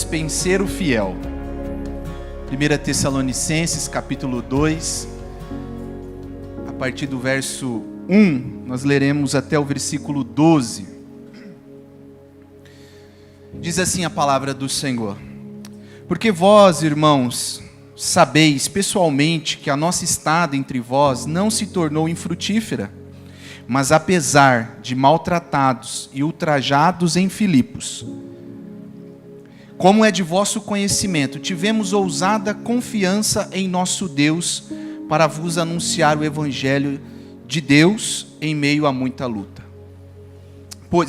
dispenseiro fiel. 1 Tessalonicenses, capítulo 2, a partir do verso 1, nós leremos até o versículo 12. Diz assim a palavra do Senhor: Porque vós, irmãos, sabeis pessoalmente que a nossa estada entre vós não se tornou infrutífera, mas apesar de maltratados e ultrajados em Filipos, como é de vosso conhecimento, tivemos ousada confiança em nosso Deus para vos anunciar o Evangelho de Deus em meio a muita luta.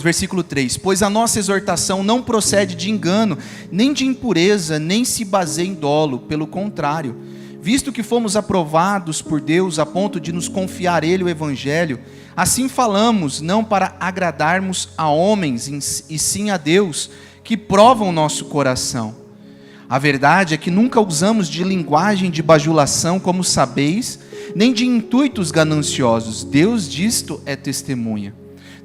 Versículo 3: Pois a nossa exortação não procede de engano, nem de impureza, nem se baseia em dolo, pelo contrário, visto que fomos aprovados por Deus a ponto de nos confiar Ele o Evangelho, assim falamos, não para agradarmos a homens, e sim a Deus, que provam o nosso coração. A verdade é que nunca usamos de linguagem de bajulação, como sabeis, nem de intuitos gananciosos. Deus disto é testemunha.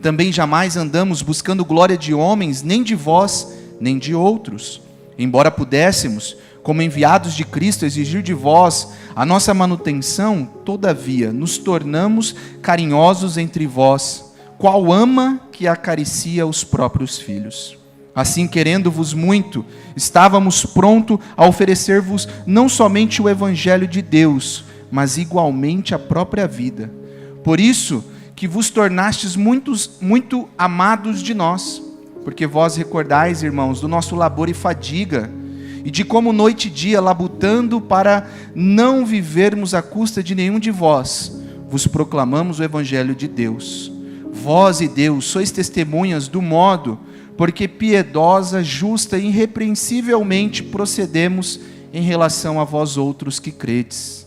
Também jamais andamos buscando glória de homens, nem de vós, nem de outros. Embora pudéssemos, como enviados de Cristo, exigir de vós a nossa manutenção, todavia nos tornamos carinhosos entre vós, qual ama que acaricia os próprios filhos. Assim, querendo-vos muito, estávamos prontos a oferecer-vos não somente o Evangelho de Deus, mas igualmente a própria vida. Por isso que vos tornastes muito amados de nós, porque vós recordais, irmãos, do nosso labor e fadiga, e de como noite e dia, labutando para não vivermos à custa de nenhum de vós, vos proclamamos o Evangelho de Deus. Vós e Deus sois testemunhas do modo, porque piedosa, justa e irrepreensivelmente procedemos em relação a vós outros que credes.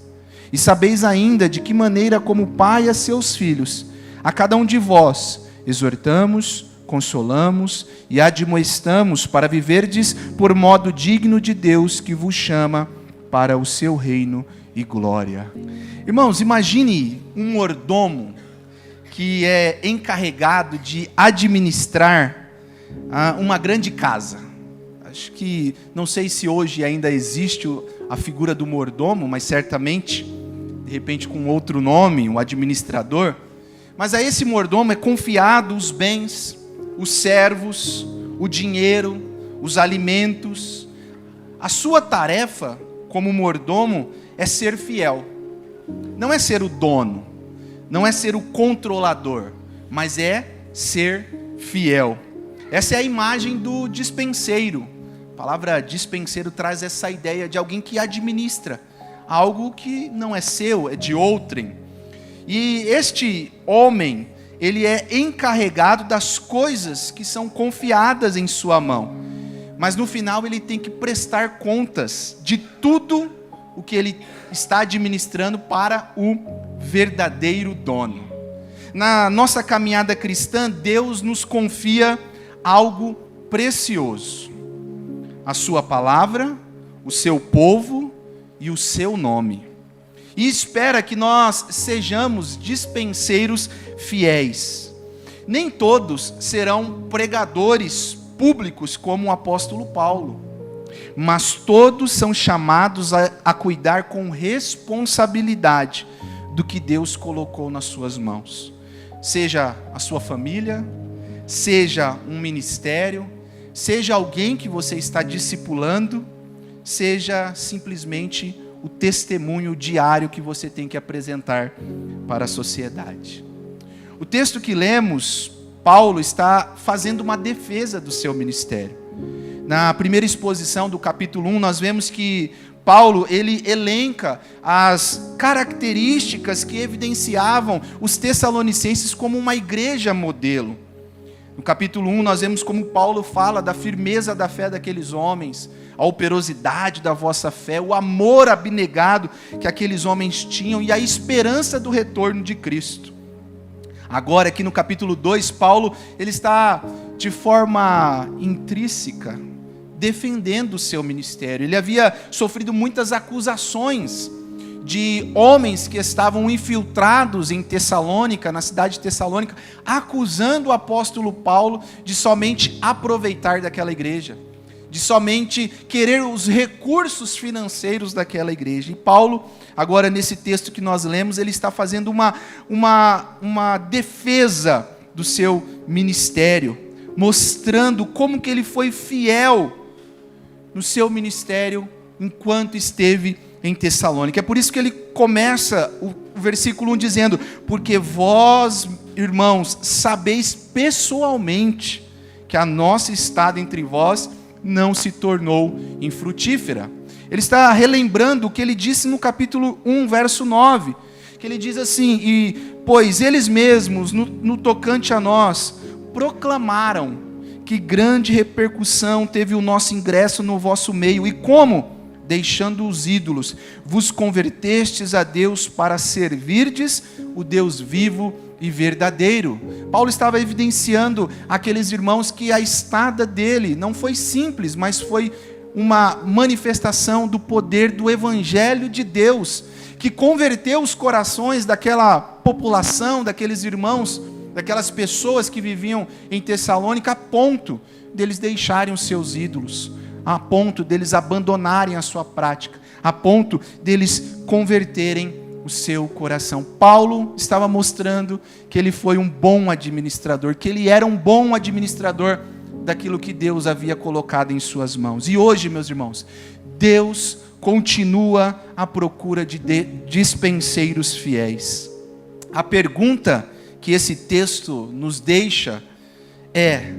E sabeis ainda de que maneira, como pai a seus filhos, a cada um de vós exortamos, consolamos e admoestamos para viverdes por modo digno de Deus que vos chama para o seu reino e glória. Irmãos, imagine um mordomo que é encarregado de administrar uma grande casa. Acho que, não sei se hoje ainda existe a figura do mordomo, mas certamente, de repente com outro nome, um administrador. Mas a esse mordomo é confiado os bens, os servos, o dinheiro, os alimentos. A sua tarefa como mordomo é ser fiel. Não é ser o dono, não é ser o controlador, mas é ser fiel. Essa é a imagem do dispenseiro. A palavra dispenseiro traz essa ideia de alguém que administra algo que não é seu, é de outrem. E este homem, ele é encarregado das coisas que são confiadas em sua mão. Mas no final ele tem que prestar contas de tudo o que ele está administrando para o verdadeiro dono. Na nossa caminhada cristã, Deus nos confia algo precioso: a sua palavra, o seu povo e o seu nome. E espera que nós sejamos dispenseiros fiéis. Nem todos serão pregadores públicos como o apóstolo Paulo, mas todos são chamados a cuidar com responsabilidade do que Deus colocou nas suas mãos. Seja a sua família, seja um ministério, seja alguém que você está discipulando, seja simplesmente o testemunho diário que você tem que apresentar para a sociedade. O texto que lemos, Paulo está fazendo uma defesa do seu ministério. Na primeira exposição do capítulo 1, nós vemos que Paulo, ele elenca as características que evidenciavam os tessalonicenses como uma igreja modelo. No capítulo 1, nós vemos como Paulo fala da firmeza da fé daqueles homens, a operosidade da vossa fé, o amor abnegado que aqueles homens tinham e a esperança do retorno de Cristo. Agora, aqui no capítulo 2, Paulo, ele está de forma intrínseca defendendo o seu ministério. Ele havia sofrido muitas acusações de homens que estavam infiltrados em Tessalônica, na cidade de Tessalônica, acusando o apóstolo Paulo de somente aproveitar daquela igreja. de somente querer os recursos financeiros daquela igreja. E Paulo, agora nesse texto que nós lemos, ele está fazendo uma defesa do seu ministério, mostrando como que ele foi fiel no seu ministério enquanto esteve em Tessalônica. É por isso que ele começa o versículo 1 dizendo: porque vós, irmãos, sabeis pessoalmente que a nossa estada entre vós não se tornou infrutífera. Ele está relembrando o que ele disse no capítulo 1, verso 9, que ele diz assim: pois eles mesmos, no tocante a nós, proclamaram que grande repercussão teve o nosso ingresso no vosso meio, e como, deixando os ídolos, vos convertestes a Deus para servirdes o Deus vivo e verdadeiro. Paulo estava evidenciando aqueles irmãos que a estada dele não foi simples, mas foi uma manifestação do poder do Evangelho de Deus, que converteu os corações daquela população, daqueles irmãos, daquelas pessoas que viviam em Tessalônica, a ponto deles deixarem os seus ídolos, a ponto deles abandonarem a sua prática, a ponto deles converterem o seu coração. Paulo estava mostrando que ele foi um bom administrador, que ele era um bom administrador daquilo que Deus havia colocado em suas mãos. E hoje, meus irmãos, Deus continua à procura de dispenseiros fiéis. A pergunta que esse texto nos deixa é: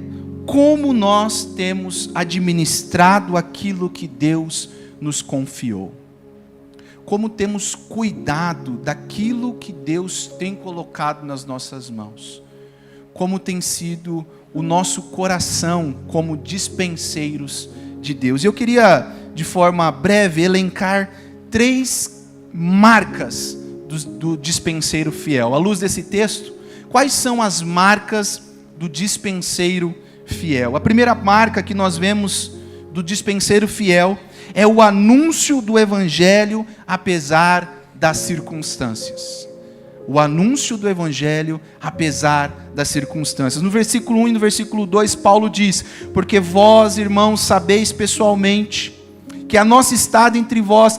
como nós temos administrado aquilo que Deus nos confiou? Como temos cuidado daquilo que Deus tem colocado nas nossas mãos? Como tem sido o nosso coração como dispenseiros de Deus? Eu queria, de forma breve, elencar 3 marcas do dispenseiro fiel. À luz desse texto, quais são as marcas do dispenseiro fiel? A primeira marca que nós vemos do dispenseiro fiel é o anúncio do Evangelho apesar das circunstâncias. O anúncio do Evangelho apesar das circunstâncias. No versículo 1 e no versículo 2, Paulo diz: porque vós, irmãos, sabeis pessoalmente que a nossa estada entre vós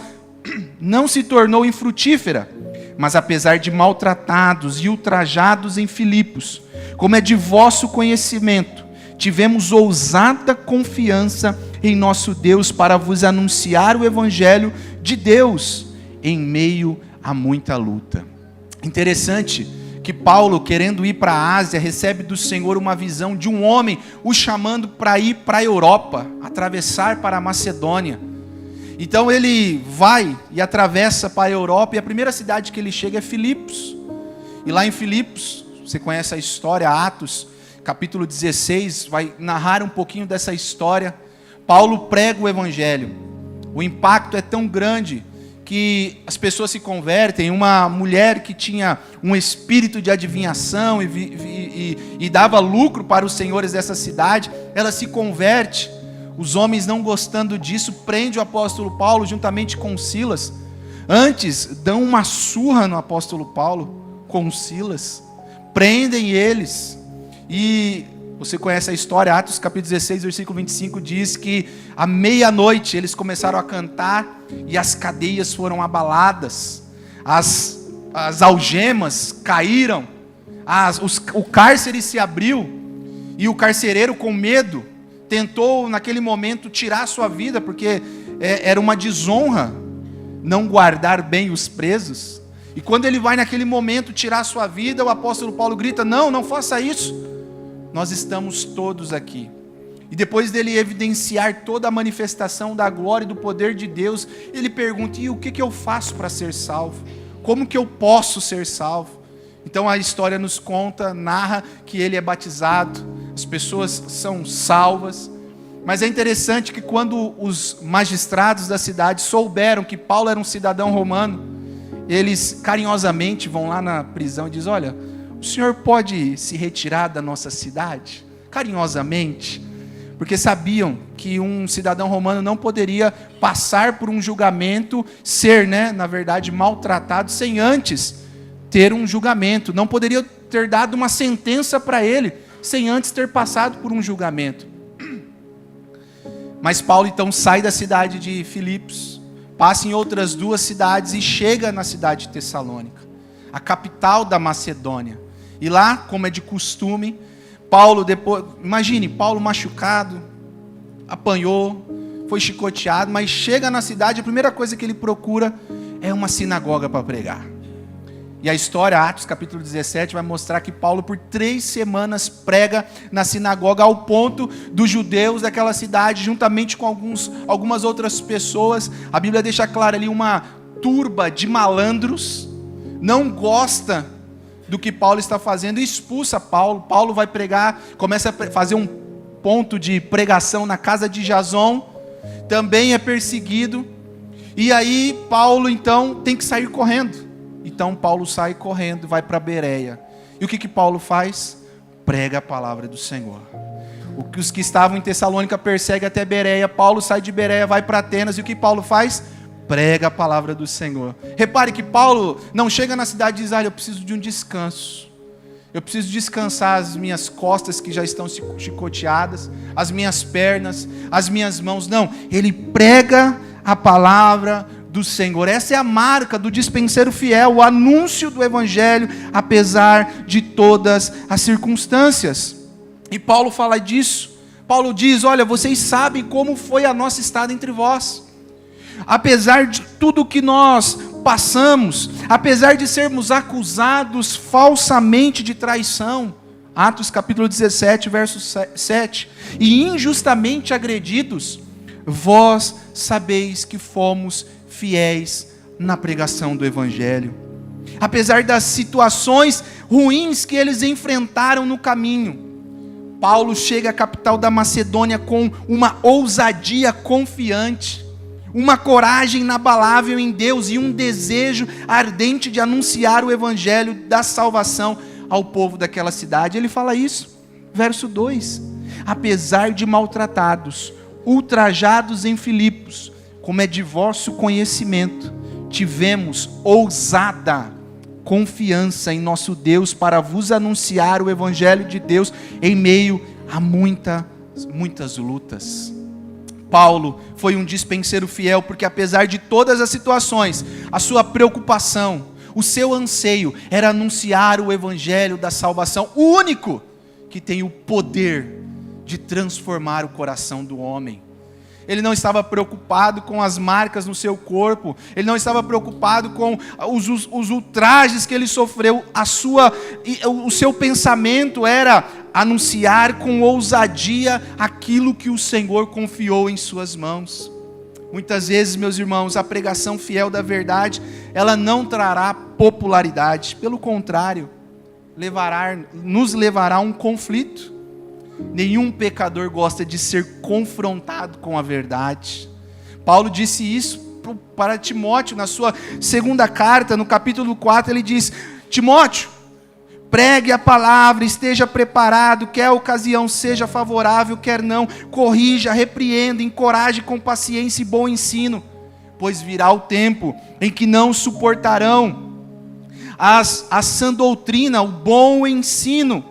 não se tornou infrutífera, mas apesar de maltratados e ultrajados em Filipos, como é de vosso conhecimento, tivemos ousada confiança em nosso Deus para vos anunciar o Evangelho de Deus em meio a muita luta. Interessante que Paulo, querendo ir para a Ásia, recebe do Senhor uma visão de um homem o chamando para ir para a Europa, atravessar para a Macedônia. Então ele vai e atravessa para a Europa, e a primeira cidade que ele chega é Filipos. E lá em Filipos, você conhece a história, Atos, capítulo 16, vai narrar um pouquinho dessa história. Paulo prega o Evangelho. O impacto é tão grande que as pessoas se convertem. Uma mulher que tinha um espírito de adivinhação e dava lucro para os senhores dessa cidade, ela se converte. Os homens, não gostando disso, prendem o apóstolo Paulo juntamente com Silas. Antes, dão uma surra no apóstolo Paulo com Silas. Prendem eles. E você conhece a história, Atos capítulo 16, versículo 25, diz que à meia-noite eles começaram a cantar e as cadeias foram abaladas, as algemas caíram, o cárcere se abriu, e o carcereiro, com medo, tentou naquele momento tirar a sua vida, porque era uma desonra não guardar bem os presos. E quando ele vai naquele momento tirar a sua vida, o apóstolo Paulo grita: não faça isso. Nós estamos todos aqui. E depois dele evidenciar toda a manifestação da glória e do poder de Deus, ele pergunta: e o que eu faço para ser salvo? Como que eu posso ser salvo? Então a história nos conta, narra que ele é batizado, as pessoas são salvas. Mas é interessante que quando os magistrados da cidade souberam que Paulo era um cidadão romano, eles carinhosamente vão lá na prisão e dizem: olha, o senhor pode se retirar da nossa cidade? Carinhosamente, porque sabiam que um cidadão romano não poderia passar por um julgamento, ser, na verdade, maltratado sem antes ter um julgamento. Não poderia ter dado uma sentença para ele sem antes ter passado por um julgamento. Mas Paulo então sai da cidade de Filipos, passa em outras 2 cidades e chega na cidade de Tessalônica, a capital da Macedônia. E lá, como é de costume, Paulo depois, imagine, Paulo machucado, apanhou, foi chicoteado, mas chega na cidade, a primeira coisa que ele procura é uma sinagoga para pregar. E a história, Atos capítulo 17, vai mostrar que Paulo por 3 semanas prega na sinagoga, ao ponto dos judeus daquela cidade, juntamente com algumas outras pessoas, a Bíblia deixa claro ali, uma turba de malandros, não gosta do que Paulo está fazendo e expulsa Paulo. Paulo vai pregar, começa a fazer um ponto de pregação na casa de Jason, também é perseguido, e aí Paulo então tem que sair correndo. Então Paulo sai correndo, vai para Bereia. E o que Paulo faz? Prega a palavra do Senhor. Os que estavam em Tessalônica perseguem até Bereia. Paulo sai de Bereia, vai para Atenas. E o que Paulo faz? Prega a palavra do Senhor. Repare que Paulo não chega na cidade e diz: eu preciso de um descanso. Eu preciso descansar as minhas costas que já estão chicoteadas, as minhas pernas, as minhas mãos. Não, ele prega a palavra do Senhor. Essa é a marca do dispenseiro fiel, o anúncio do Evangelho, apesar de todas as circunstâncias. E Paulo fala disso. Paulo diz: olha, vocês sabem como foi a nossa estada entre vós. Apesar de tudo que nós passamos, apesar de sermos acusados falsamente de traição, Atos capítulo 17, verso 7, e injustamente agredidos, vós sabeis que fomos fiéis na pregação do Evangelho. Apesar das situações ruins que eles enfrentaram no caminho, Paulo chega à capital da Macedônia com uma ousadia confiante, uma coragem inabalável em Deus e um desejo ardente de anunciar o Evangelho da salvação ao povo daquela cidade. Ele fala isso, verso 2: apesar de maltratados, ultrajados em Filipos, como é de vosso conhecimento, tivemos ousada confiança em nosso Deus para vos anunciar o Evangelho de Deus em meio a muitas lutas. Paulo foi um dispenseiro fiel, porque apesar de todas as situações, a sua preocupação, o seu anseio era anunciar o Evangelho da salvação, o único que tem o poder de transformar o coração do homem. Ele não estava preocupado com as marcas no seu corpo, ele não estava preocupado com os ultrajes que ele sofreu, o seu pensamento era anunciar com ousadia aquilo que o Senhor confiou em suas mãos. Muitas vezes, meus irmãos, a pregação fiel da verdade, ela não trará popularidade, pelo contrário, nos levará a um conflito. Nenhum pecador gosta de ser confrontado com a verdade. Paulo disse isso para Timóteo na sua 2ª carta, no capítulo 4, ele diz: Timóteo, pregue a palavra, esteja preparado, quer a ocasião seja favorável, quer não, corrija, repreenda, encoraje com paciência e bom ensino, pois virá o tempo em que não suportarão a sã doutrina, o bom ensino,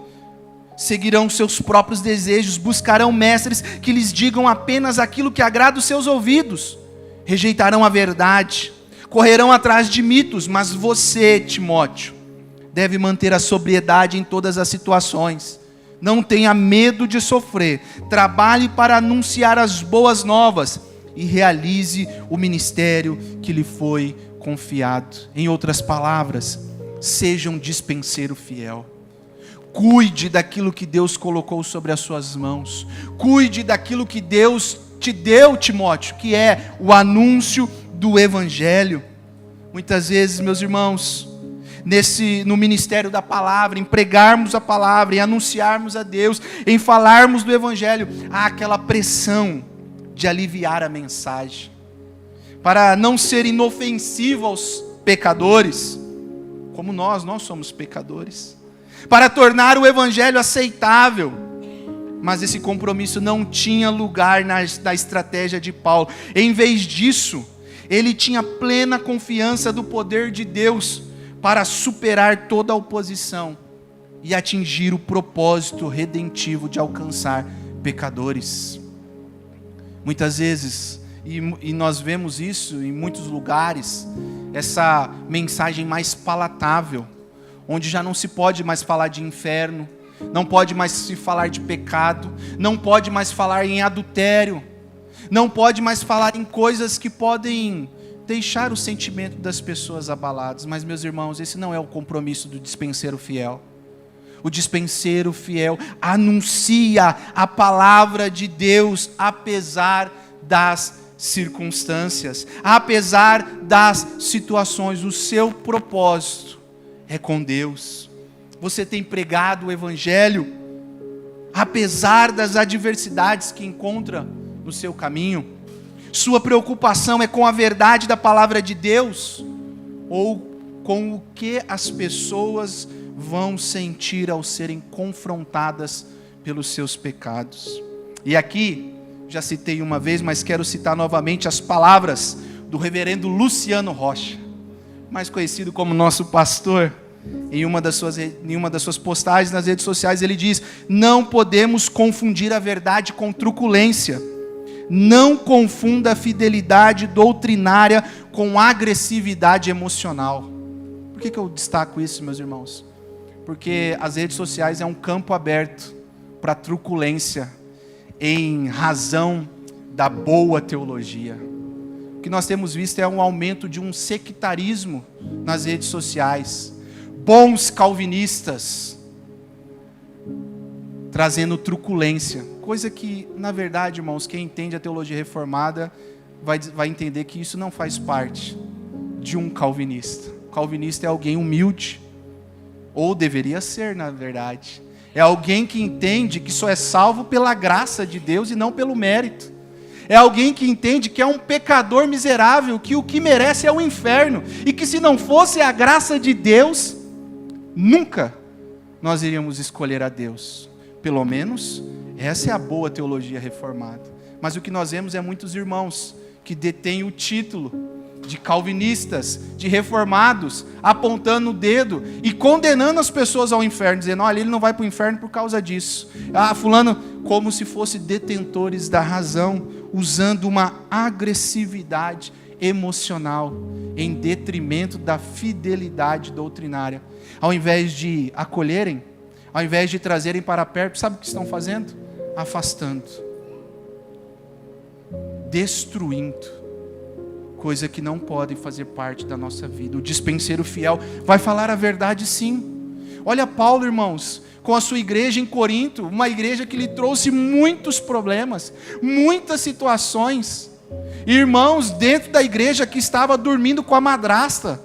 seguirão seus próprios desejos, buscarão mestres que lhes digam apenas aquilo que agrada os seus ouvidos, rejeitarão a verdade, correrão atrás de mitos. Mas você, Timóteo, deve manter a sobriedade em todas as situações, não tenha medo de sofrer, trabalhe para anunciar as boas novas e realize o ministério que lhe foi confiado. Em outras palavras, seja um dispenseiro fiel. Cuide daquilo que Deus colocou sobre as suas mãos. Cuide daquilo que Deus te deu, Timóteo, que é o anúncio do Evangelho. Muitas vezes, meus irmãos, no ministério da palavra, em pregarmos a palavra, em anunciarmos a Deus, em falarmos do Evangelho, há aquela pressão de aliviar a mensagem, para não ser inofensivo aos pecadores, como nós somos pecadores, para tornar o Evangelho aceitável. Mas esse compromisso não tinha lugar na estratégia de Paulo. Em vez disso, ele tinha plena confiança do poder de Deus para superar toda a oposição e atingir o propósito redentivo de alcançar pecadores. Muitas vezes, e nós vemos isso em muitos lugares, essa mensagem mais palatável, onde já não se pode mais falar de inferno, não pode mais se falar de pecado, não pode mais falar em adultério, não pode mais falar em coisas que podem deixar o sentimento das pessoas abaladas. Mas, meus irmãos, esse não é o compromisso do dispenseiro fiel. O dispenseiro fiel anuncia a palavra de Deus, apesar das circunstâncias, apesar das situações. O seu propósito é com Deus. Você tem pregado o evangelho, apesar das adversidades que encontra no seu caminho? Sua preocupação é com a verdade da palavra de Deus, ou com o que as pessoas vão sentir ao serem confrontadas pelos seus pecados? E aqui, já citei uma vez, mas quero citar novamente as palavras do reverendo Luciano Rocha, mais conhecido como nosso pastor. Em uma das suas postagens nas redes sociais, ele diz: não podemos confundir a verdade com truculência. Não confunda a fidelidade doutrinária com agressividade emocional. Por que eu destaco isso, meus irmãos? Porque as redes sociais é um campo aberto para truculência, em razão da boa teologia. O que nós temos visto é um aumento de um sectarismo nas redes sociais. Bons calvinistas trazendo truculência, coisa que, na verdade, irmãos, quem entende a teologia reformada vai entender que isso não faz parte de um calvinista. O calvinista é alguém humilde, ou deveria ser, na verdade. É alguém que entende que só é salvo pela graça de Deus e não pelo mérito. É alguém que entende que é um pecador miserável, que o que merece é o inferno, e que se não fosse a graça de Deus, nunca nós iríamos escolher a Deus. Pelo menos, essa é a boa teologia reformada. Mas o que nós vemos é muitos irmãos que detêm o título de calvinistas, de reformados, apontando o dedo e condenando as pessoas ao inferno, dizendo: olha, ele não vai para o inferno por causa disso. Fulano, como se fossem detentores da razão, usando uma agressividade emocional em detrimento da fidelidade doutrinária. Ao invés de acolherem, ao invés de trazerem para perto, sabe o que estão fazendo? Afastando, destruindo, coisa que não pode fazer parte da nossa vida. O dispenseiro fiel vai falar a verdade, sim. Olha Paulo, irmãos, com a sua igreja em Corinto, uma igreja que lhe trouxe muitos problemas, muitas situações. Irmãos dentro da igreja que estava dormindo com a madrasta,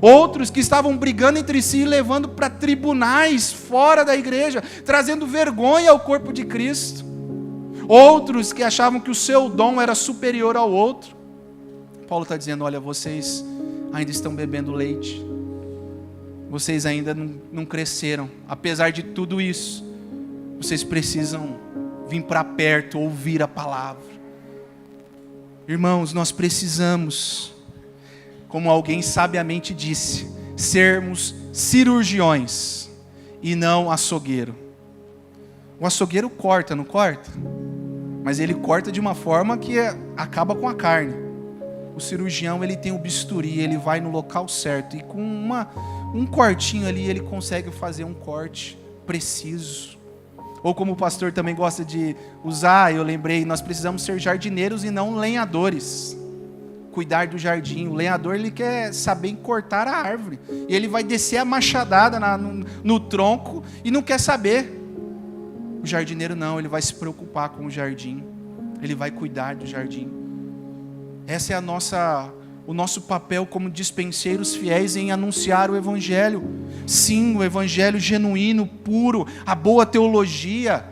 outros que estavam brigando entre si, levando para tribunais fora da igreja, trazendo vergonha ao corpo de Cristo. Outros que achavam que o seu dom era superior ao outro. Paulo está dizendo: olha, vocês ainda estão bebendo leite, vocês ainda não cresceram. Apesar de tudo isso, vocês precisam vir para perto, ouvir a palavra. Irmãos, nós precisamos, como alguém sabiamente disse, sermos cirurgiões e não açougueiro. O açougueiro corta, não corta? Mas ele corta de uma forma que acaba com a carne. O cirurgião, ele tem o bisturi, ele vai no local certo, e com um cortinho ali, ele consegue fazer um corte preciso. Ou como o pastor também gosta de usar, eu lembrei, nós precisamos ser jardineiros e não lenhadores. Cuidar do jardim. O lenhador, ele quer saber cortar a árvore, e ele vai descer a machadada no tronco e não quer saber. O jardineiro não, ele vai se preocupar com o jardim, ele vai cuidar do jardim. Essa é o nosso papel como dispenseiros fiéis em anunciar o evangelho. Sim, o evangelho genuíno, puro, a boa teologia,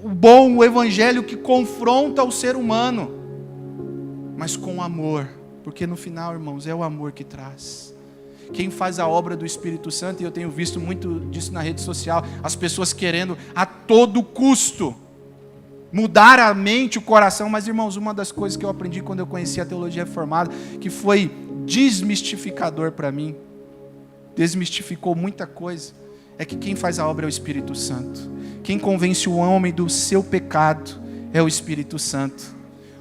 o evangelho que confronta o ser humano, mas com amor, porque no final, irmãos, é o amor que traz. Quem faz a obra do Espírito Santo, e eu tenho visto muito disso na rede social, as pessoas querendo a todo custo mudar a mente, o coração. Mas, irmãos, uma das coisas que eu aprendi quando eu conheci a teologia reformada, que foi desmistificador para mim, desmistificou muita coisa, é que quem faz a obra é o Espírito Santo. Quem convence o homem do seu pecado é o Espírito Santo.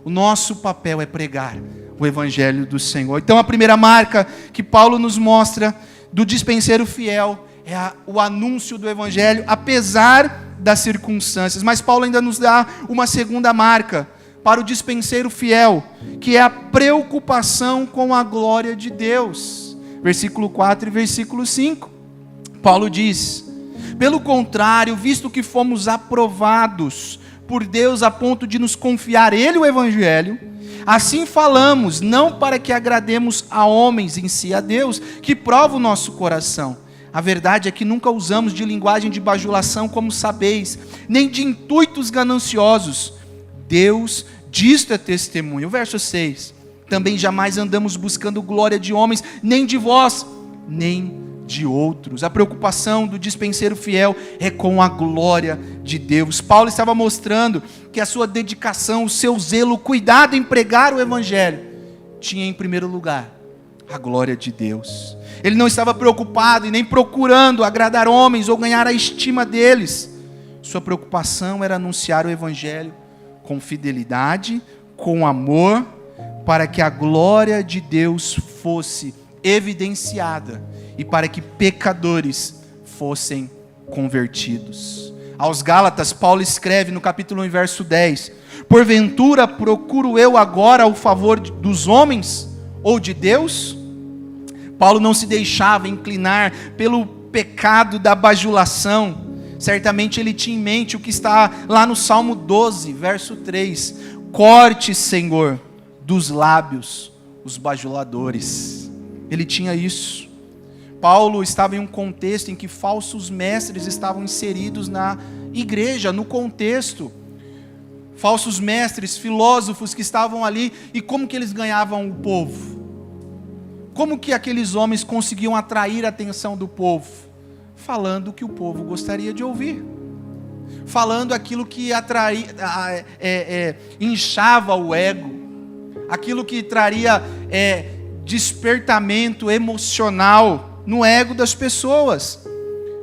O nosso papel é pregar o Evangelho do Senhor. Então a primeira marca que Paulo nos mostra do dispenseiro fiel é o anúncio do Evangelho, apesar das circunstâncias. Mas Paulo ainda nos dá uma segunda marca para o dispenseiro fiel, que é a preocupação com a glória de Deus. Versículo 4 e versículo 5. Paulo diz: pelo contrário, visto que fomos aprovados por Deus a ponto de nos confiar Ele o Evangelho, assim falamos, não para que agrademos a homens, em si a Deus, que prova o nosso coração. A verdade é que nunca usamos de linguagem de bajulação, como sabeis, nem de intuitos gananciosos. Deus disto é testemunho. O verso 6. Também jamais andamos buscando glória de homens, nem de vós, nem de outros. A preocupação do dispenseiro fiel é com a glória de Deus. Paulo estava mostrando que a sua dedicação, o seu zelo, o cuidado em pregar o Evangelho, tinha em primeiro lugar a glória de Deus. Ele não estava preocupado e nem procurando agradar homens ou ganhar a estima deles. Sua preocupação era anunciar o Evangelho com fidelidade, com amor, para que a glória de Deus fosse evidenciada e para que pecadores fossem convertidos. Aos Gálatas, Paulo escreve no capítulo 1, verso 10: porventura procuro eu agora o favor dos homens ou de Deus? Paulo não se deixava inclinar pelo pecado da bajulação. Certamente ele tinha em mente o que está lá no Salmo 12, verso 3. Corte, Senhor, dos lábios os bajuladores. Ele tinha isso. Paulo estava em um contexto em que falsos mestres estavam inseridos na igreja, no contexto. Falsos mestres, filósofos que estavam ali, e como que eles ganhavam o povo? Como que aqueles homens conseguiam atrair a atenção do povo? Falando o que o povo gostaria de ouvir. Falando aquilo que inchava o ego. Aquilo que traria despertamento emocional no ego das pessoas.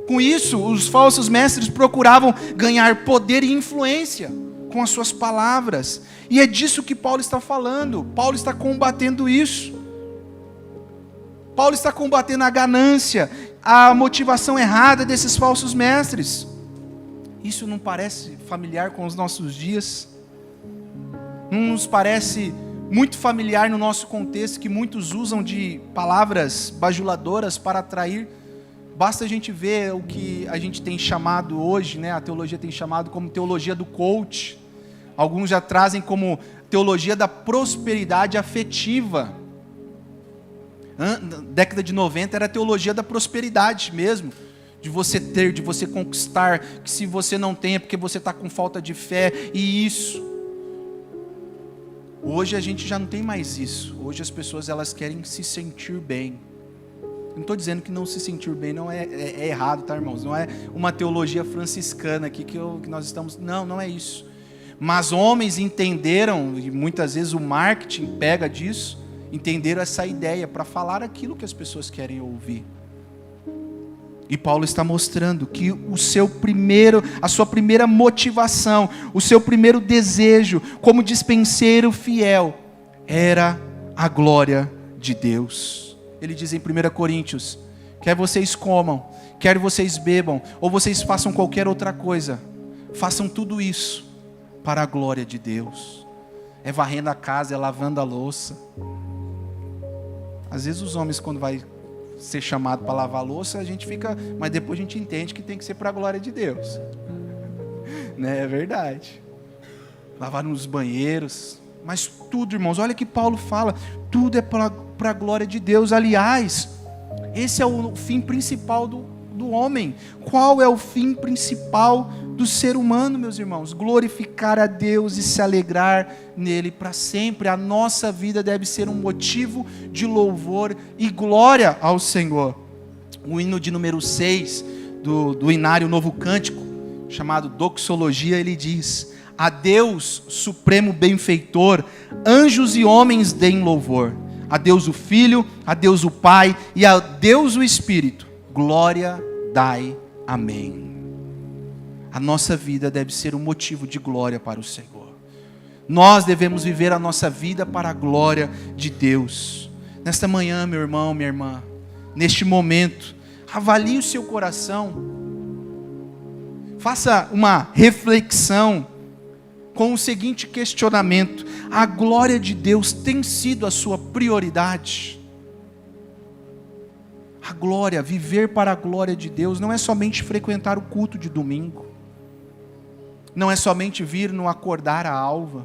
Com isso, os falsos mestres procuravam ganhar poder e influência com as suas palavras. E é disso que Paulo está falando. Paulo está combatendo isso. Paulo está combatendo a ganância, a motivação errada desses falsos mestres. Isso não parece familiar com os nossos dias? Não nos parece muito familiar no nosso contexto, que muitos usam de palavras bajuladoras para atrair? Basta a gente ver o que a gente tem chamado hoje, né? A teologia tem chamado como teologia do coach. Alguns já trazem como teologia da prosperidade afetiva. Na década de 90 era a teologia da prosperidade mesmo. De você ter, de você conquistar, que se você não tem é porque você está com falta de fé, e isso. Hoje a gente já não tem mais isso. Hoje as pessoas elas querem se sentir bem. Não estou dizendo que não se sentir bem não é errado, tá, irmãos? Não é uma teologia franciscana aqui que nós estamos... Não é isso. Mas homens entenderam, e muitas vezes o marketing pega disso, entenderam essa ideia para falar aquilo que as pessoas querem ouvir. E Paulo está mostrando que a sua primeira motivação, o seu primeiro desejo como dispenseiro fiel era a glória de Deus. Ele diz em 1 Coríntios: quer vocês comam, quer vocês bebam, ou vocês façam qualquer outra coisa, façam tudo isso para a glória de Deus. É varrendo a casa, é lavando a louça. Às vezes os homens, quando vai ser chamado para lavar a louça, a gente fica... Mas depois a gente entende que tem que ser para a glória de Deus. Né? É verdade. Lavar nos banheiros. Mas tudo, irmãos, olha que Paulo fala. Tudo é para a glória de Deus. Aliás, esse é o fim principal do homem. Qual é o fim principal do ser humano, meus irmãos? Glorificar a Deus e se alegrar nele para sempre. A nossa vida deve ser um motivo de louvor e glória ao Senhor. O hino de número 6 do Inário Novo Cântico, chamado Doxologia, ele diz: a Deus supremo benfeitor, anjos e homens deem louvor. A Deus o Filho, a Deus o Pai e a Deus o Espírito, glória dai. Amém. A nossa vida deve ser um motivo de glória para o Senhor. Nós devemos viver a nossa vida para a glória de Deus. Nesta manhã, meu irmão, minha irmã, neste momento, avalie o seu coração. Faça uma reflexão com o seguinte questionamento: a glória de Deus tem sido a sua prioridade? A glória, viver para a glória de Deus, não é somente frequentar o culto de domingo, não é somente vir no acordar a alva,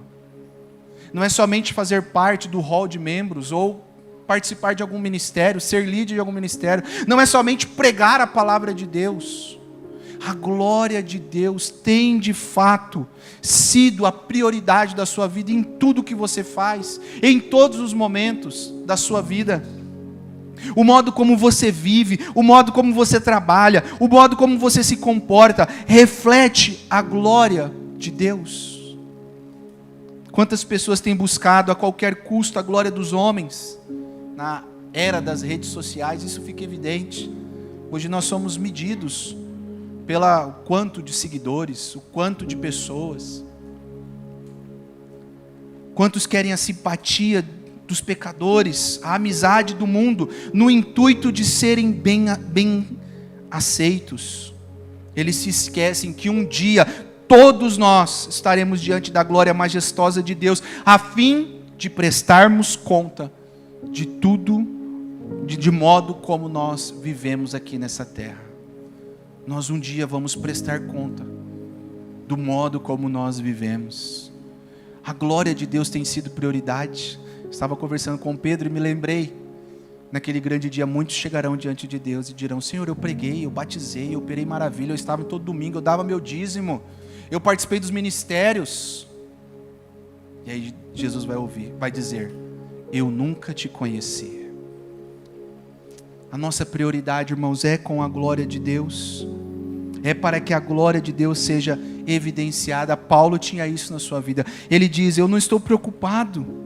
não é somente fazer parte do hall de membros, ou participar de algum ministério, ser líder de algum ministério, não é somente pregar a palavra de Deus. A glória de Deus tem de fato sido a prioridade da sua vida em tudo que você faz, em todos os momentos da sua vida. O modo como você vive, o modo como você trabalha, o modo como você se comporta, reflete a glória de Deus. Quantas pessoas têm buscado a qualquer custo a glória dos homens? Na era das redes sociais isso fica evidente. Hoje nós somos medidos pelo quanto de seguidores, o quanto de pessoas. Quantos querem a simpatia dos pecadores, a amizade do mundo, no intuito de serem bem aceitos. Eles se esquecem que um dia todos nós estaremos diante da glória majestosa de Deus, a fim de prestarmos conta de tudo, de modo como nós vivemos aqui nessa terra. Nós um dia vamos prestar conta do modo como nós vivemos. A glória de Deus tem sido prioridade. Estava conversando com Pedro e me lembrei, naquele grande dia, muitos chegarão diante de Deus e dirão: Senhor, eu preguei, eu batizei, eu operei maravilha, eu estava todo domingo, eu dava meu dízimo, eu participei dos ministérios. E aí Jesus vai dizer: eu nunca te conheci. A nossa prioridade, irmãos, é com a glória de Deus, é para que a glória de Deus seja evidenciada. Paulo tinha isso na sua vida. Ele diz: eu não estou preocupado.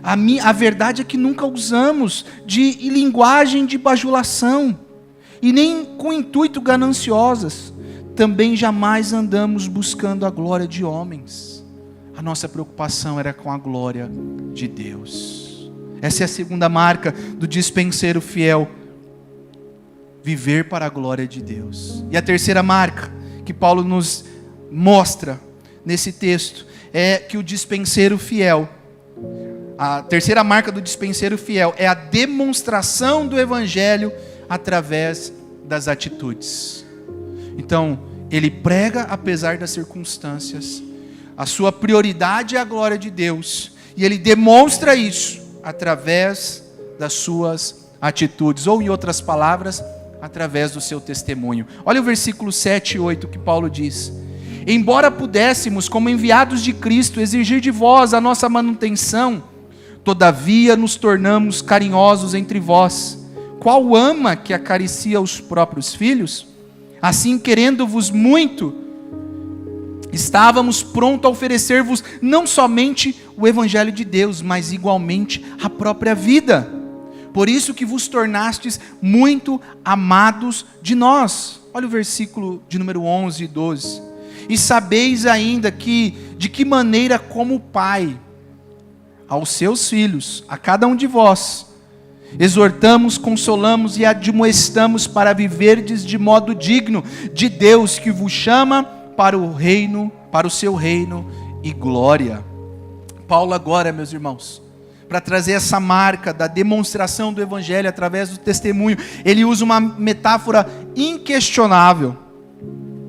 A verdade é que nunca usamos de linguagem de bajulação, e nem com intuito gananciosas. Também jamais andamos buscando a glória de homens. A nossa preocupação era com a glória de Deus. Essa é a segunda marca do dispenseiro fiel: viver para a glória de Deus. E a terceira marca que Paulo nos mostra nesse texto é que o dispenseiro fiel, a terceira marca do dispenseiro fiel é a demonstração do evangelho através das atitudes. Então, ele prega apesar das circunstâncias, a sua prioridade é a glória de Deus, e ele demonstra isso através das suas atitudes, ou em outras palavras, através do seu testemunho. Olha o versículo 7 e 8 que Paulo diz: embora pudéssemos, como enviados de Cristo, exigir de vós a nossa manutenção, todavia nos tornamos carinhosos entre vós. Qual ama que acaricia os próprios filhos? Assim, querendo-vos muito, estávamos prontos a oferecer-vos não somente o evangelho de Deus, mas igualmente a própria vida. Por isso que vos tornastes muito amados de nós. Olha o versículo de número 11 e 12. E sabeis ainda de que maneira como Pai, aos seus filhos, a cada um de vós, exortamos, consolamos e admoestamos para viverdes de modo digno de Deus que vos chama para o reino, para o seu reino e glória. Paulo agora, meus irmãos, para trazer essa marca da demonstração do evangelho através do testemunho, ele usa uma metáfora inquestionável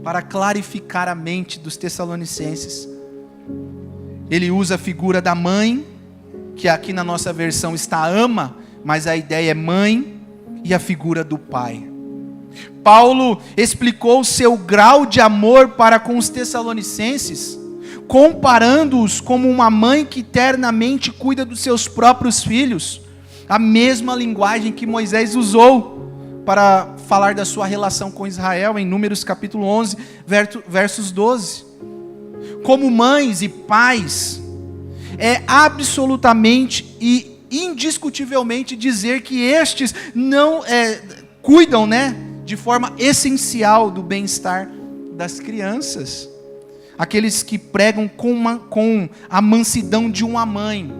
para clarificar a mente dos tessalonicenses. Ele usa a figura da mãe, que aqui na nossa versão está ama, mas a ideia é mãe, e a figura do pai. Paulo explicou o seu grau de amor para com os tessalonicenses, comparando-os como uma mãe que eternamente cuida dos seus próprios filhos, a mesma linguagem que Moisés usou para falar da sua relação com Israel, em Números capítulo 11, versos 12. Como mães e pais, é absolutamente e indiscutivelmente dizer que estes não cuidam, de forma essencial do bem-estar das crianças. aqueles que pregam com a mansidão de uma mãe,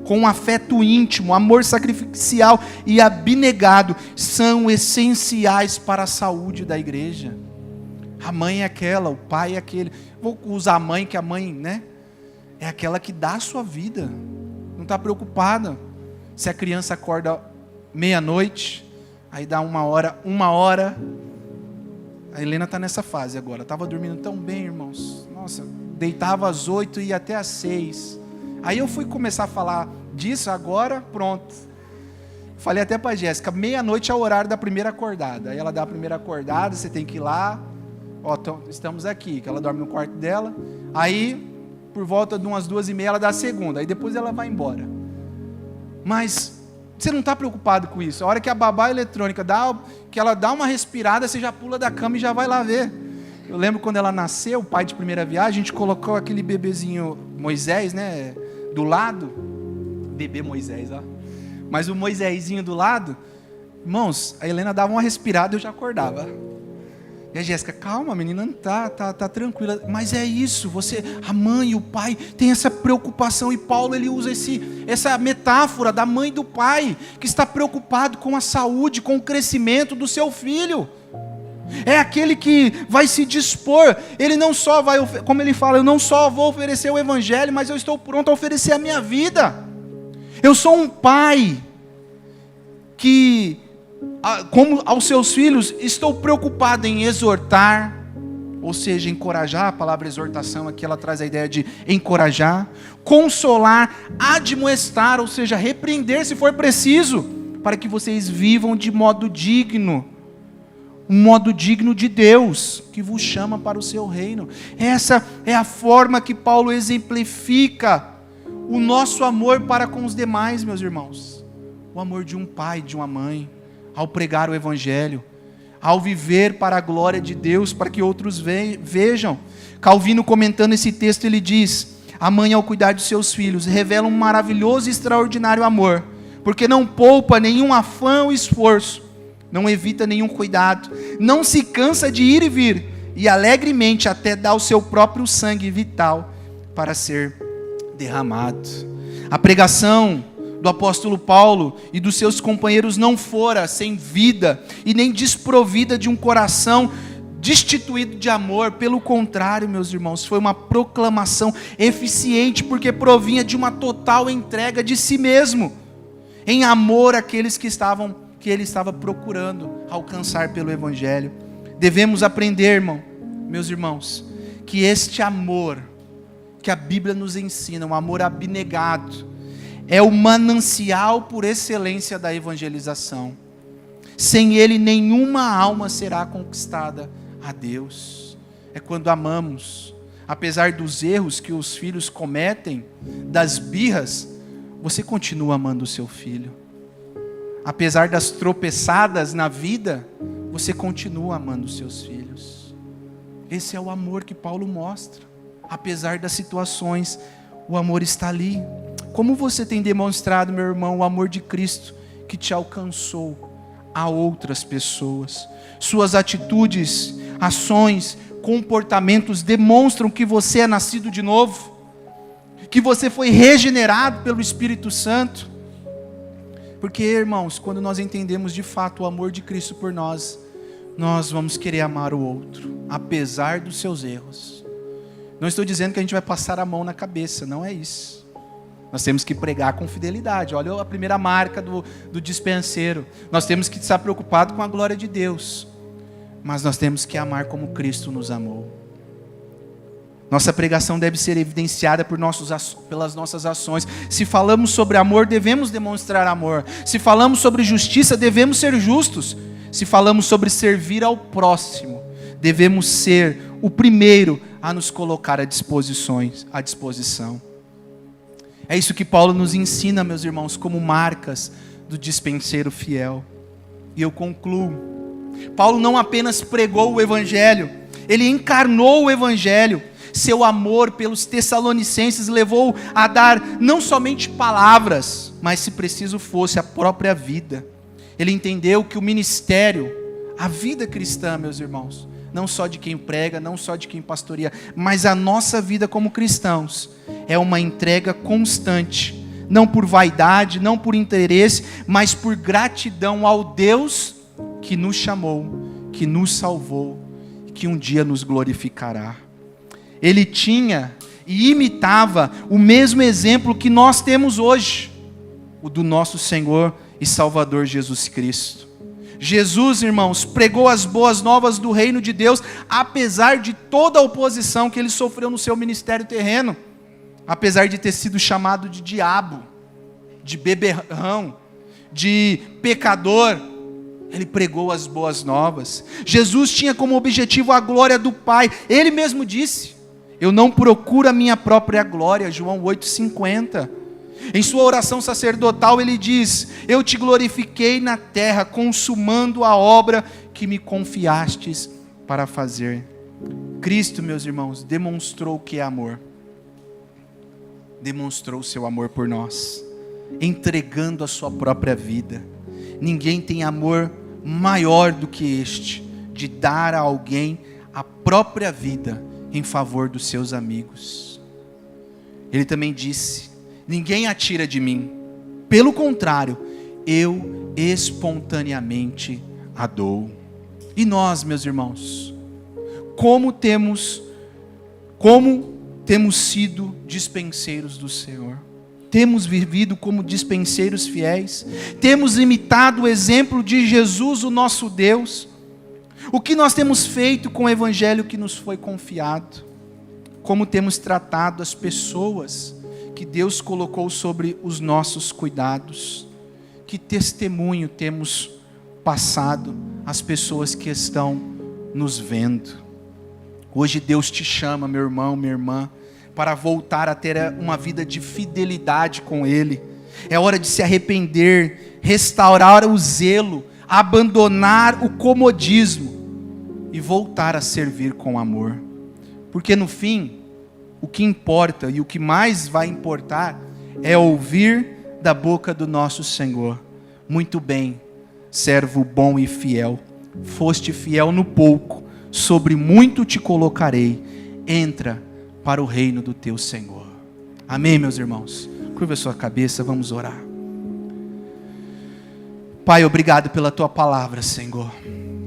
com um afeto íntimo, amor sacrificial e abnegado, são essenciais para a saúde da igreja. A mãe é aquela, o pai é aquele. Vou usar a mãe, que a mãe, né, é aquela que dá a sua vida, não está preocupada se a criança acorda meia-noite, aí dá uma hora. A Helena está nessa fase agora, estava dormindo tão bem, irmãos, nossa, deitava às 8 e ia até às 6, aí eu fui começar a falar disso, agora pronto, falei até para a Jéssica, meia-noite é o horário da primeira acordada, aí ela dá a primeira acordada, você tem que ir lá, ó, estamos aqui, que ela dorme no quarto dela, aí por volta de umas 2h30 ela dá a segunda, aí depois ela vai embora. Mas você não está preocupado com isso. A hora que a babá eletrônica que ela dá uma respirada, você já pula da cama e já vai lá ver. Eu lembro quando ela nasceu, o pai de primeira viagem, a gente colocou aquele bebezinho Moisés, né, do lado, bebê Moisés, ó. Mas o Moisésinho do lado, irmãos, a Helena dava uma respirada e eu já acordava. E a Jéssica, calma, a menina não tá tranquila. Mas é isso, a mãe e o pai têm essa preocupação. E Paulo, ele usa essa metáfora da mãe e do pai, que está preocupado com a saúde, com o crescimento do seu filho. É aquele que vai se dispor. Ele não só vai, como ele fala, eu não só vou oferecer o evangelho, mas eu estou pronto a oferecer a minha vida. Eu sou um pai que, como aos seus filhos, estou preocupado em exortar, ou seja, encorajar. A palavra exortação aqui, ela traz a ideia de encorajar, consolar, admoestar, ou seja, repreender se for preciso, para que vocês vivam de modo digno, um modo digno de Deus, que vos chama para o seu reino. Essa é a forma que Paulo exemplifica o nosso amor para com os demais, meus irmãos. O amor de um pai, de uma mãe, ao pregar o evangelho, ao viver para a glória de Deus, para que outros vejam. Calvino, comentando esse texto, ele diz: a mãe, ao cuidar de seus filhos, revela um maravilhoso e extraordinário amor, porque não poupa nenhum afã ou esforço, não evita nenhum cuidado, não se cansa de ir e vir, e alegremente até dá o seu próprio sangue vital para ser derramado. A pregação do apóstolo Paulo e dos seus companheiros não fora sem vida e nem desprovida de um coração destituído de amor. Pelo contrário, meus irmãos, foi uma proclamação eficiente, porque provinha de uma total entrega de si mesmo, em amor àqueles que ele estava procurando alcançar pelo evangelho. Devemos aprender, meus irmãos, que este amor que a Bíblia nos ensina, um amor abnegado, é o manancial por excelência da evangelização. Sem ele, nenhuma alma será conquistada a Deus. É quando amamos, apesar dos erros que os filhos cometem, das birras, você continua amando o seu filho. Apesar das tropeçadas na vida, você continua amando os seus filhos. Esse é o amor que Paulo mostra. Apesar das situações, o amor está ali. Como você tem demonstrado, meu irmão, o amor de Cristo que te alcançou a outras pessoas? Suas atitudes, ações, comportamentos demonstram que você é nascido de novo, que você foi regenerado pelo Espírito Santo. Porque, irmãos, quando nós entendemos de fato o amor de Cristo por nós, nós vamos querer amar o outro, apesar dos seus erros. Não estou dizendo que a gente vai passar a mão na cabeça, não é isso. Nós temos que pregar com fidelidade. Olha a primeira marca do dispenseiro. Nós temos que estar preocupados com a glória de Deus, mas nós temos que amar como Cristo nos amou. Nossa pregação deve ser evidenciada pelas nossas ações. Se falamos sobre amor, devemos demonstrar amor. Se falamos sobre justiça, devemos ser justos. Se falamos sobre servir ao próximo, devemos ser o primeiro a nos colocar à disposição. É isso que Paulo nos ensina, meus irmãos, como marcas do dispenseiro fiel. E eu concluo. Paulo não apenas pregou o evangelho, ele encarnou o evangelho. Seu amor pelos Tessalonicenses levou a dar não somente palavras, mas, se preciso fosse, a própria vida. Ele entendeu que o ministério, a vida cristã, meus irmãos, não só de quem prega, não só de quem pastoreia, mas a nossa vida como cristãos é uma entrega constante, não por vaidade, não por interesse, mas por gratidão ao Deus que nos chamou, que nos salvou, que um dia nos glorificará. Ele tinha e imitava o mesmo exemplo que nós temos hoje, o do nosso Senhor e Salvador Jesus Cristo. Jesus, irmãos, pregou as boas novas do reino de Deus, apesar de toda a oposição que ele sofreu no seu ministério terreno, apesar de ter sido chamado de diabo, de beberrão, de pecador, ele pregou as boas novas. Jesus tinha como objetivo a glória do Pai. Ele mesmo disse: eu não procuro a minha própria glória, João 8,50. Em sua oração sacerdotal ele diz: eu te glorifiquei na terra, consumando a obra que me confiastes para fazer. Cristo, meus irmãos, demonstrou o que é amor. Demonstrou o seu amor por nós, entregando a sua própria vida. Ninguém tem amor maior do que este, de dar a alguém a própria vida em favor dos seus amigos. Ele também disse: ninguém atira de mim, pelo contrário, eu espontaneamente a dou. E nós, meus irmãos, como temos sido dispenseiros do Senhor? Temos vivido como dispenseiros fiéis? Temos imitado o exemplo de Jesus, o nosso Deus? O que nós temos feito com o evangelho que nos foi confiado? Como temos tratado as pessoas que Deus colocou sobre os nossos cuidados? Que testemunho temos passado às pessoas que estão nos vendo? Hoje Deus te chama, meu irmão, minha irmã, para voltar a ter uma vida de fidelidade com Ele. É hora de se arrepender, restaurar o zelo, abandonar o comodismo e voltar a servir com amor. Porque no fim, o que importa e o que mais vai importar é ouvir da boca do nosso Senhor: muito bem, servo bom e fiel, foste fiel no pouco, sobre muito te colocarei, entra para o reino do teu Senhor. Amém, meus irmãos? Curva a sua cabeça, vamos orar. Pai, obrigado pela tua palavra, Senhor.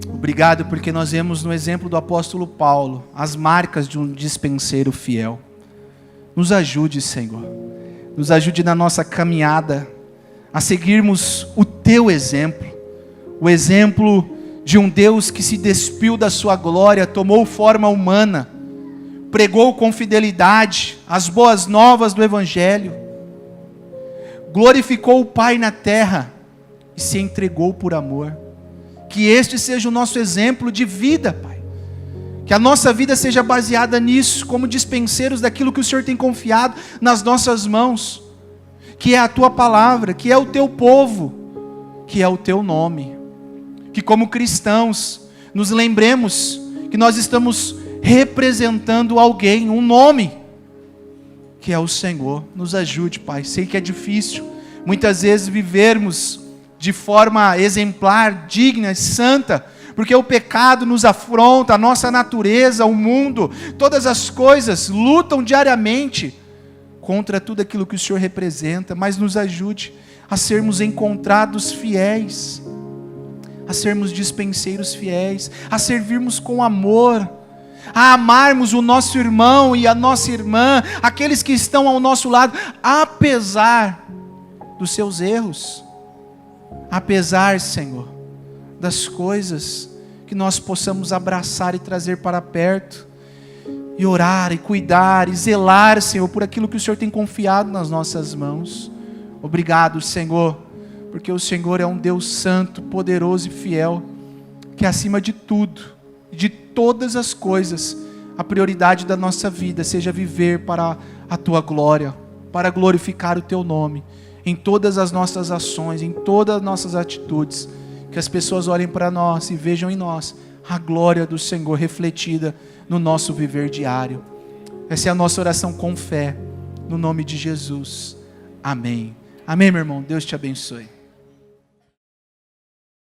Obrigado porque nós vemos no exemplo do apóstolo Paulo as marcas de um dispenseiro fiel. Nos ajude, Senhor. Nos ajude na nossa caminhada a seguirmos o teu exemplo. O exemplo de um Deus que se despiu da sua glória, tomou forma humana, pregou com fidelidade as boas novas do evangelho, glorificou o Pai na terra e se entregou por amor. Que este seja o nosso exemplo de vida, Pai. Que a nossa vida seja baseada nisso, como dispenseiros daquilo que o Senhor tem confiado nas nossas mãos, que é a tua palavra, que é o teu povo, que é o teu nome. Que como cristãos nos lembremos que nós estamos representando alguém, um nome, que é o Senhor. Nos ajude, Pai. Sei que é difícil muitas vezes vivermos de forma exemplar, digna, santa, porque o pecado nos afronta, a nossa natureza, o mundo, todas as coisas lutam diariamente contra tudo aquilo que o Senhor representa, mas nos ajude a sermos encontrados fiéis, a sermos dispenseiros fiéis, a servirmos com amor, a amarmos o nosso irmão e a nossa irmã, aqueles que estão ao nosso lado, apesar dos seus erros, apesar, Senhor, das coisas, que nós possamos abraçar e trazer para perto, e orar, e cuidar, e zelar, Senhor, por aquilo que o Senhor tem confiado nas nossas mãos. Obrigado, Senhor, porque o Senhor é um Deus santo, poderoso e fiel, que acima de tudo, de todas as coisas, a prioridade da nossa vida seja viver para a tua glória, para glorificar o teu nome, em todas as nossas ações, em todas as nossas atitudes, que as pessoas olhem para nós e vejam em nós a glória do Senhor refletida no nosso viver diário. Essa é a nossa oração com fé, no nome de Jesus. Amém. Amém, meu irmão. Deus te abençoe.